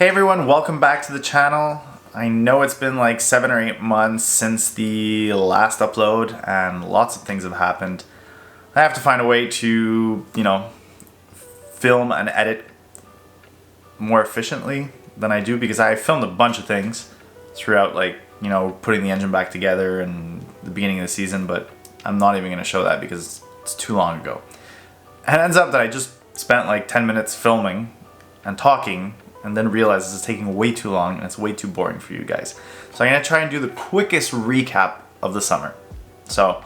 Hey everyone, welcome back to the channel. I know it's been like 7 or 8 months since the last upload and lots of things have happened. I have to find a way to, film and edit more efficiently than I do because I filmed a bunch of things throughout, putting the engine back together and the beginning of the season, but I'm not even going to show that because it's too long ago. And it ends up that I just spent like 10 minutes filming and talking and then realized this is taking way too long and it's way too boring for you guys. So I'm going to try and do the quickest recap of the summer. So,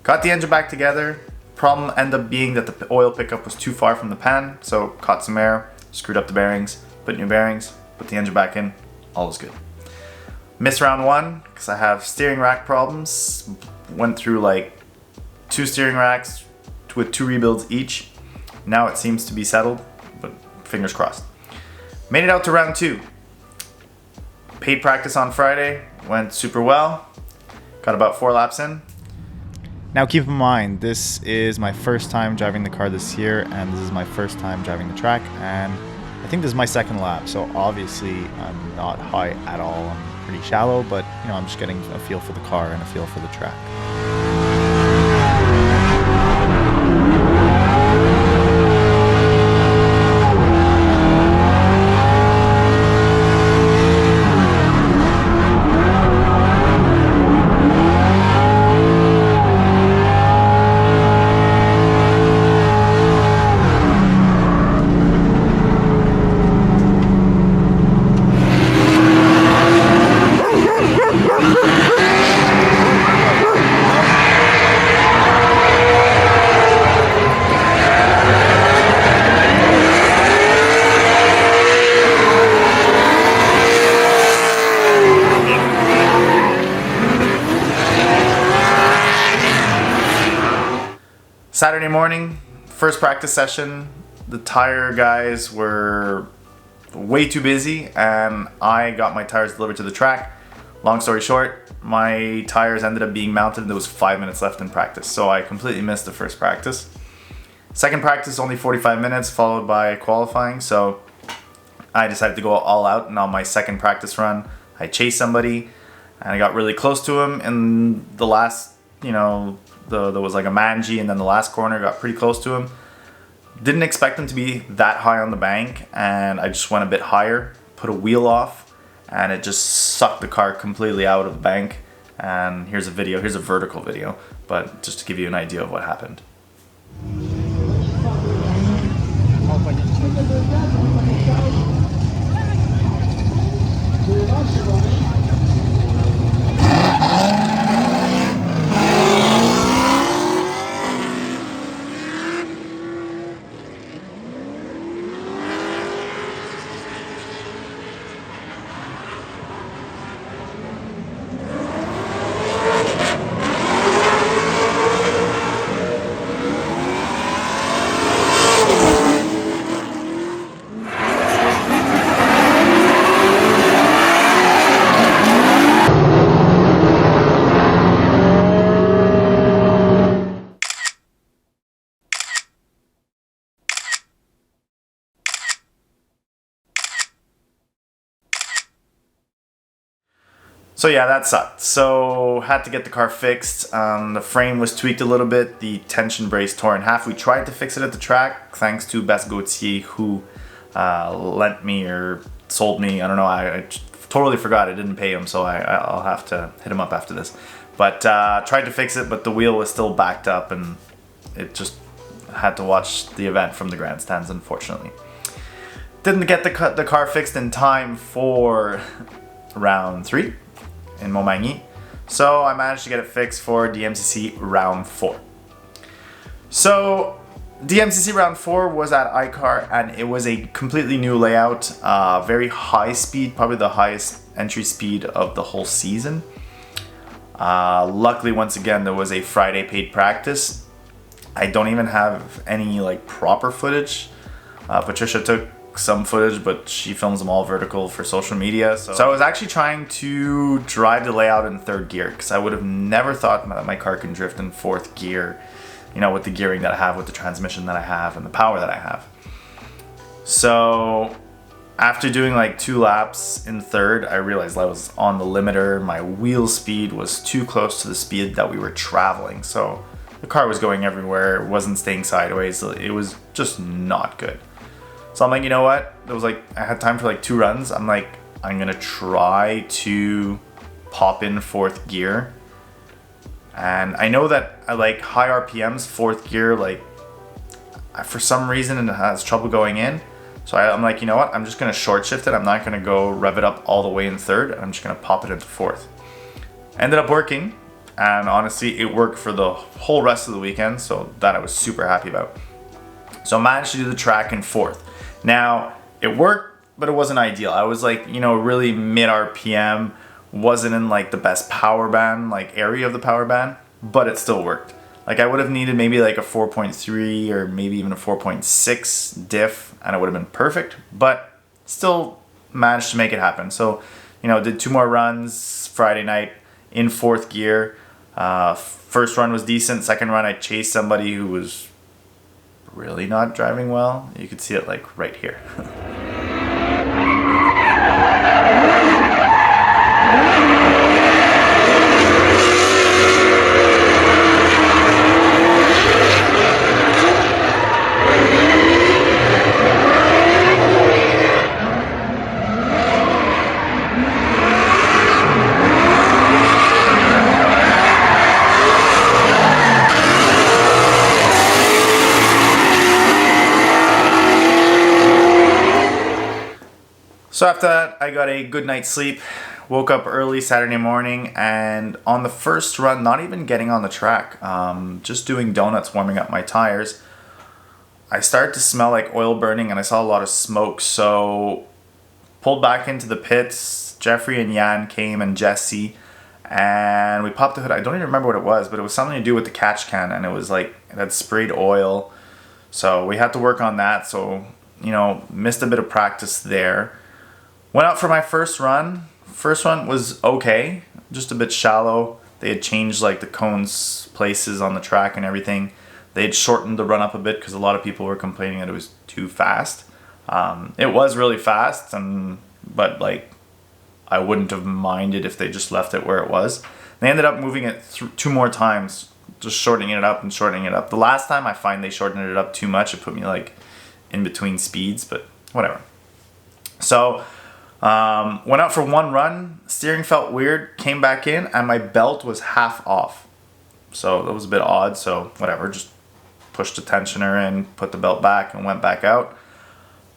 got the engine back together. Problem ended up being that the oil pickup was too far from the pan, so caught some air, screwed up the bearings, put new bearings, put the engine back in, all was good. Missed round 1 because I have steering rack problems. Went through like 2 steering racks with 2 rebuilds each. Now it seems to be settled, but fingers crossed. Made it out to round 2. Paid practice on Friday, went super well. Got about 4 laps in. Now keep in mind, this is my first time driving the car this year, and this is my first time driving the track, and I think this is my second lap, so obviously I'm not high at all. I'm pretty shallow, but I'm just getting a feel for the car and a feel for the track. Saturday morning, first practice session. The tire guys were way too busy and I got my tires delivered to the track. Long story short, my tires ended up being mounted and there was 5 minutes left in practice, so I completely missed the first practice. Second practice, only 45 minutes, followed by qualifying, so I decided to go all out, and on my second practice run, I chased somebody and I got really close to him in the last, there was like a mangy, and then the last corner got pretty close to him. Didn't expect him to be that high on the bank, and I just went a bit higher, put a wheel off, and it just sucked the car completely out of the bank. And here's a video, here's a vertical video, but just to give you an idea of what happened. So yeah, that sucked. So had to get the car fixed. The frame was tweaked a little bit. The tension brace tore in half. We tried to fix it at the track, thanks to Godzilla, who lent me or sold me. I don't know. I totally forgot. I didn't pay him, so I'll have to hit him up after this. But tried to fix it, but the wheel was still backed up, and it just had to watch the event from the grandstands, unfortunately. Didn't get the car fixed in time for round 3. In Montmagny, so I managed to get it fixed for DMCC round 4. So DMCC round 4 was at ICAR, and it was a completely new layout, very high speed, probably the highest entry speed of the whole season. Luckily, once again, there was a Friday paid practice. I don't even have any proper footage. Patricia took some footage, but she films them all vertical for social media. So I was actually trying to drive the layout in 3rd gear because I would have never thought that my car can drift in 4th gear, with the gearing that I have, with the transmission that I have, and the power that I have. So After doing like 2 laps in third, I realized I was on the limiter. My wheel speed was too close to the speed that we were traveling. So the car was going everywhere, it wasn't staying sideways. It was just not good. So I'm like, you know what? It was like, I had time for like 2 runs. I'm like, I'm gonna try to pop in 4th gear. And I know that I like high RPMs, 4th gear, like for some reason it has trouble going in. So I'm like, you know what? I'm just gonna short shift it. I'm not gonna go rev it up all the way in third. I'm just gonna pop it into 4th. Ended up working, and honestly, it worked for the whole rest of the weekend. So that I was super happy about. So I managed to do the track in 4th. Now it worked, but it wasn't ideal. I was like, you know, really mid RPM, wasn't in like the best power band, like area of the power band, but it still worked. Like I would have needed maybe like a 4.3 or maybe even a 4.6 diff and it would have been perfect, but still managed to make it happen. So, you know, did 2 more runs Friday night in 4th gear. First run was decent. Second run, I chased somebody who was really not driving well. You could see it like right here. So after that, I got a good night's sleep, woke up early Saturday morning, and on the first run, not even getting on the track, just doing donuts, warming up my tires, I started to smell like oil burning and I saw a lot of smoke. So pulled back into the pits. Jeffrey and Jan came, and Jesse, and we popped the hood. I don't even remember what it was, but it was something to do with the catch can, and it was like, it had sprayed oil. So we had to work on that. So, you know, missed a bit of practice there. Went out for my first run. First one was okay, just a bit shallow. They had changed like the cones places on the track and everything. They had shortened the run up a bit because a lot of people were complaining that it was too fast. It was really fast, but like I wouldn't have minded if they just left it where it was. They ended up moving it 2 more times, just shortening it up and shortening it up. The last time I find they shortened it up too much. It put me like in between speeds, but whatever. So went out for 1 run, steering felt weird, came back in, and my belt was half off. So that was a bit odd, so whatever, just pushed the tensioner in, put the belt back, and went back out.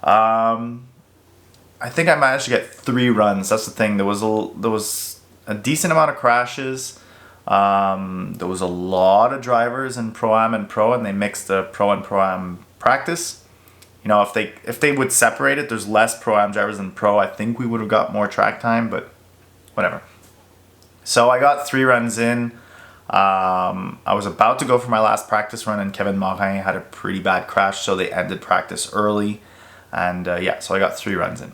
I think I managed to get 3 runs. That's the thing. There was a decent amount of crashes. There was a lot of drivers in Pro-Am and Pro, and they mixed the Pro and Pro-Am practice. You know, if they would separate it, there's less Pro-Am drivers than Pro. I think we would have got more track time, but whatever. So I got 3 runs in. I was about to go for my last practice run, and Kevin Morin had a pretty bad crash, so they ended practice early. And yeah, so I got 3 runs in.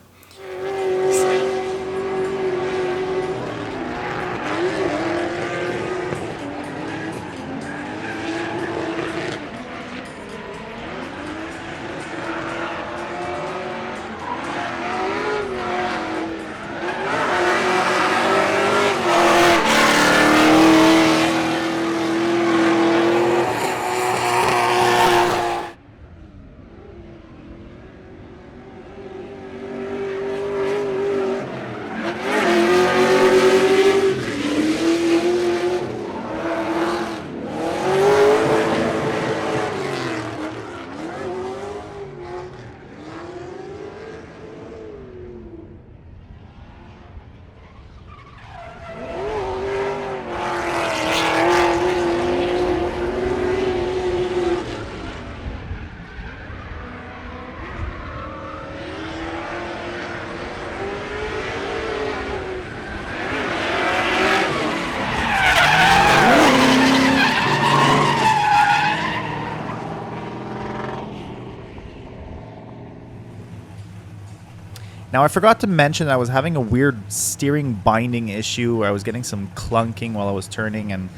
Now, I forgot to mention that I was having a weird steering binding issue where I was getting some clunking while I was turning, and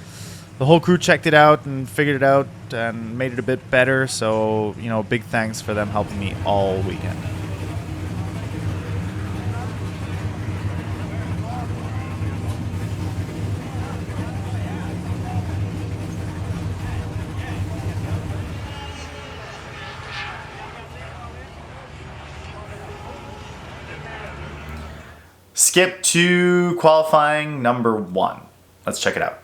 the whole crew checked it out and figured it out and made it a bit better. So, you know, big thanks for them helping me all weekend. skip to qualifying number 1. Let's check it out.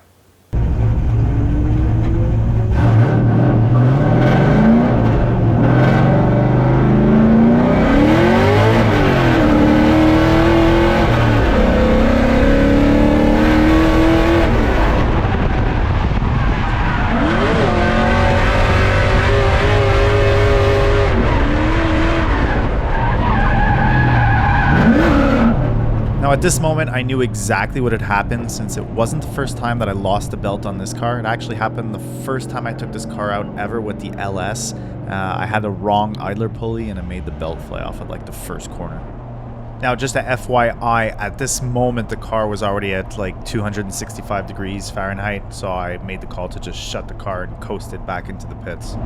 Now at this moment, I knew exactly what had happened since it wasn't the first time that I lost the belt on this car. It actually happened the first time I took this car out ever with the LS. I had a wrong idler pulley and it made the belt fly off at like the first corner. Now just a FYI, at this moment the car was already at like 265 degrees Fahrenheit, so I made the call to just shut the car and coast it back into the pits.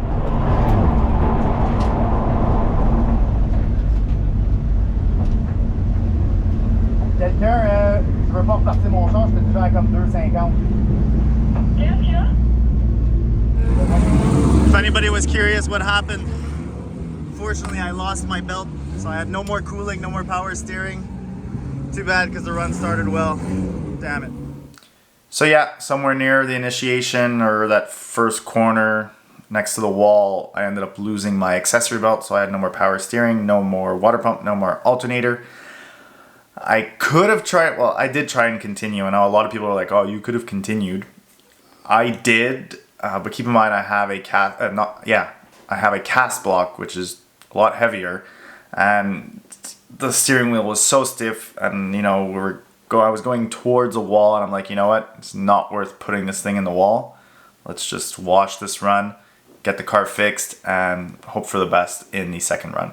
Quelqu'un, je veux pas repartir mon char, j'étais déjà à comme 2,50. If anybody was curious what happened, fortunately I lost my belt, so I had no more cooling, no more power steering. Too bad because the run started well. Damn it. So yeah, somewhere near the initiation or that first corner next to the wall, I ended up losing my accessory belt, so I had no more power steering, no more water pump, no more alternator. I could have tried, well, I did try and continue. I know a lot of people are like, oh, you could have continued. I did, but keep in mind I have a cast block, which is a lot heavier, and the steering wheel was so stiff, and you know, I was going towards a wall, and I'm like, you know what, it's not worth putting this thing in the wall. Let's just watch this run, get the car fixed, and hope for the best in the second run.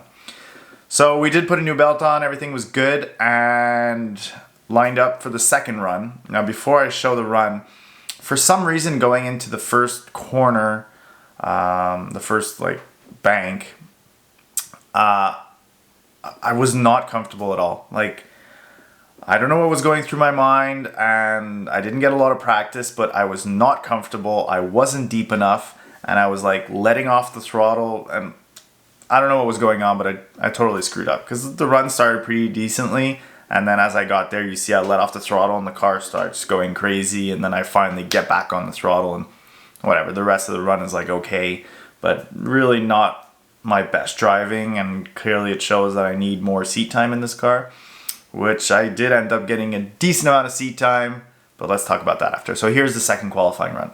So we did put a new belt on, everything was good, and lined up for the second run. Now before I show the run, for some reason going into the first corner, the first like bank, I was not comfortable at all. Like, I don't know what was going through my mind, and I didn't get a lot of practice, but I was not comfortable. I wasn't deep enough, and I was like letting off the throttle, and I don't know what was going on, but I totally screwed up because the run started pretty decently, and then as I got there, you see I let off the throttle and the car starts going crazy, and then I finally get back on the throttle, and whatever, the rest of the run is like okay, but really not my best driving, and clearly it shows that I need more seat time in this car, which I did end up getting a decent amount of seat time, but let's talk about that after. So here's the second qualifying run.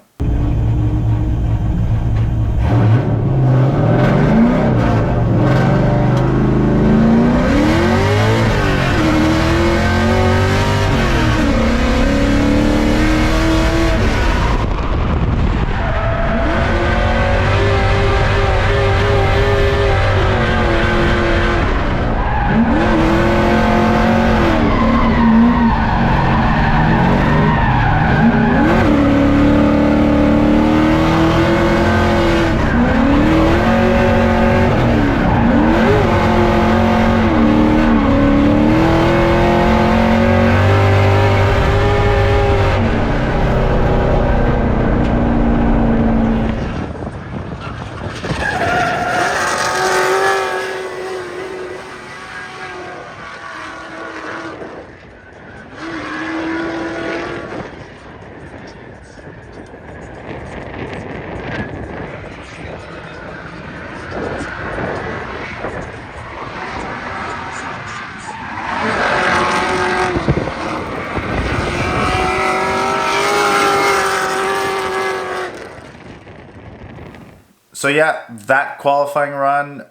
So yeah, that qualifying run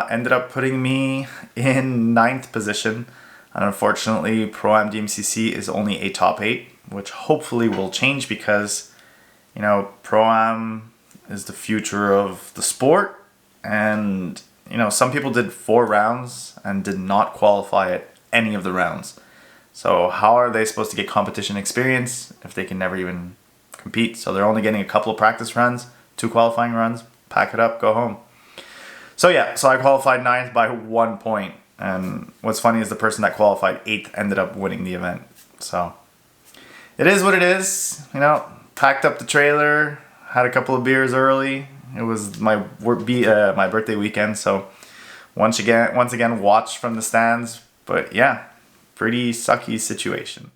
ended up putting me in 9th position. And unfortunately, Pro-Am DMCC is only a top 8, which hopefully will change because, you know, Pro-Am is the future of the sport. And, you know, some people did 4 rounds and did not qualify at any of the rounds. So how are they supposed to get competition experience if they can never even compete? So they're only getting a couple of practice runs, 2 qualifying runs, pack it up, go home. So yeah, so I qualified 9th by 1 point. And what's funny is the person that qualified 8th ended up winning the event. So it is what it is. You know, packed up the trailer, had a couple of beers early. It was my birthday weekend, so once again watched from the stands. But yeah, pretty sucky situation.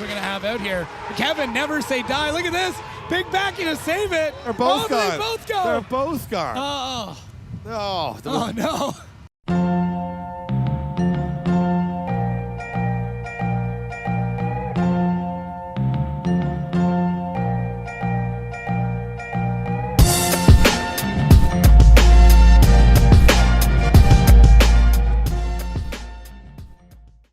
We're gonna have out here. Kevin, never say die. Look at this. Big backing to save it. They're both gone. They both go. They're both gone. Oh no. no.